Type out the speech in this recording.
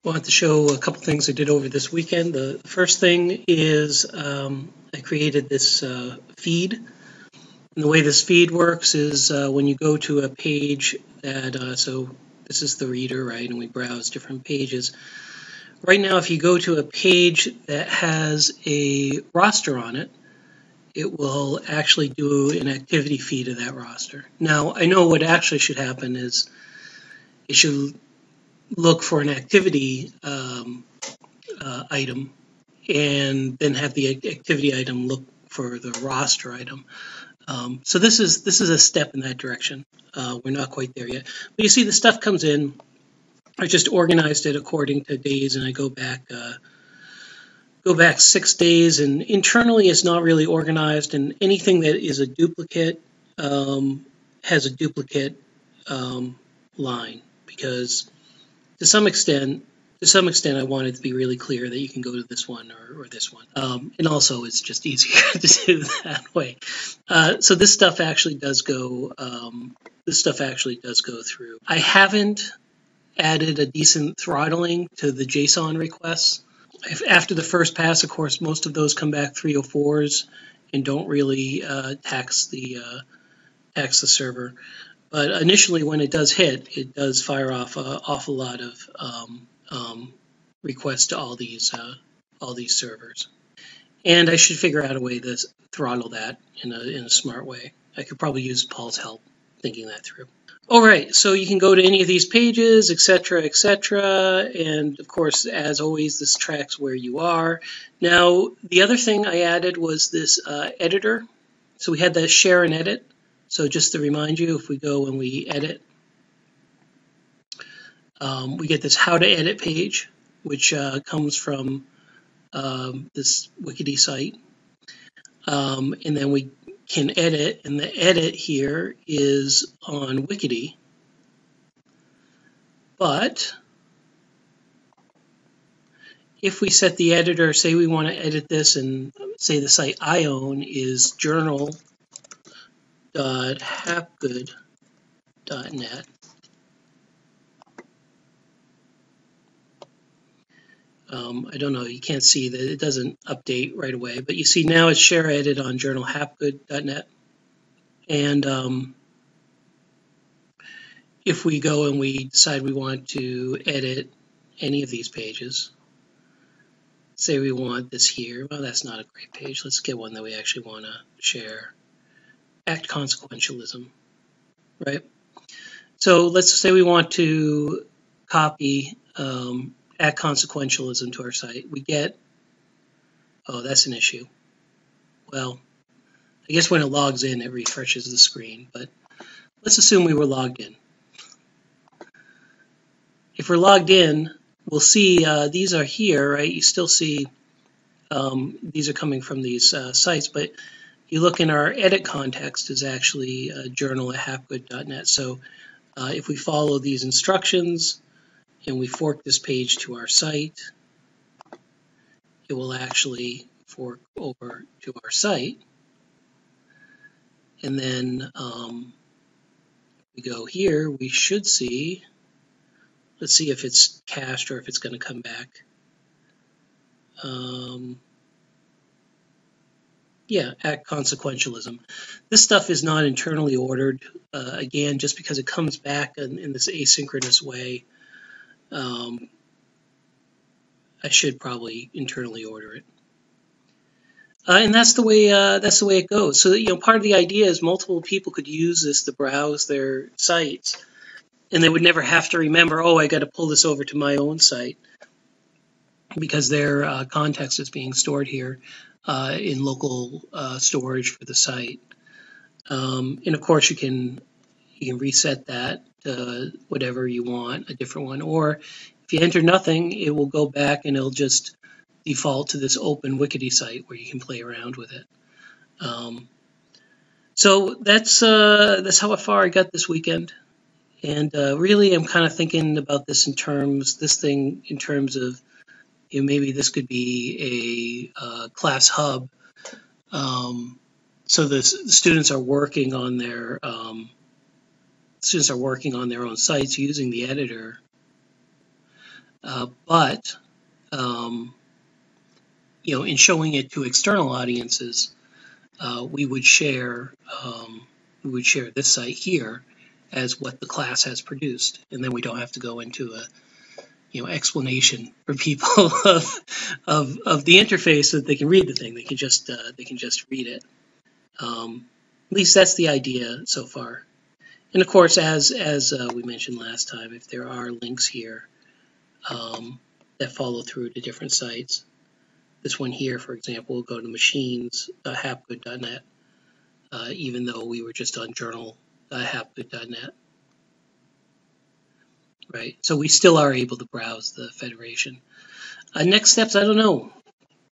I want to show a couple things I did over this weekend. The first thing is I created this feed. And the way this feed works is when you go to a page so this is the reader, right? And we browse different pages. Right now, if you go to a page that has a roster on it, it will actually do an activity feed of that roster. Now, I know what actually should happen is it should look for an activity item and then have the activity item look for the roster item. So this is a step in that direction. We're not quite there yet, but you see the stuff comes in. I just organized it according to days, and I go back 6 days, and internally it's not really organized, and anything that is a duplicate has a duplicate line, because to some extent, I want it to be really clear that you can go to this one or this one. And also, it's just easier to do that way. So this stuff actually does go. Through. I haven't added a decent throttling to the JSON requests. After the first pass, of course, most of those come back 304s and don't really tax the server. But initially, when it does hit, it does fire off an awful lot of requests to all these servers. And I should figure out a way to throttle that in a smart way. I could probably use Paul's help thinking that through. All right, so you can go to any of these pages, etc., etc., and of course, as always, this tracks where you are. Now, the other thing I added was this editor. So we had that share and edit. So just to remind you, if we go and we edit, we get this how to edit page, which comes from this Wiki site. And then we can edit, and the edit here is on Wiki. But if we set the editor, say we want to edit this, and say the site I own is journal.hapgood.net. I don't know, you can't see that it doesn't update right away, but you see now it's share edit on journalhapgood.net. And if we go and we decide we want to edit any of these pages, say we want this here, well, that's not a great page. Let's get one that we actually want to share. Act consequentialism, right? So let's say we want to copy act consequentialism to our site. We get, oh, that's an issue. Well, I guess when it logs in, it refreshes the screen, but let's assume we were logged in. If we're logged in, we'll see these are here, right? You still see these are coming from these sites, but you look in our edit context is actually journal@hapgood.net. So if we follow these instructions and we fork this page to our site, it will actually fork over to our site. And then we go here, we should see, let's see if it's cached or if it's going to come back. Yeah, act consequentialism. This stuff is not internally ordered, again, just because it comes back in this asynchronous way. I should probably internally order it. And that's the way it goes. So part of the idea is multiple people could use this to browse their sites, and they would never have to remember, oh, I got to pull this over to my own site, because their context is being stored here in local storage for the site. And of course, you can reset that to whatever you want, a different one. Or if you enter nothing, it will go back and it'll just default to this open Wiki site where you can play around with it. So that's how far I got this weekend. And really, I'm kind of thinking about this in terms of, maybe this could be a class hub. So the students are working on their own sites using the editor. But in showing it to external audiences, we would share this site here as what the class has produced, and then we don't have to go into a explanation for people of the interface so that they can read the thing. They can just read it. At least that's the idea so far. And of course, as we mentioned last time, if there are links here that follow through to different sites, this one here, for example, will go to machines.hapgood.net, even though we were just on journal.hapgood.net. Right, so we still are able to browse the Federation. Next steps, I don't know.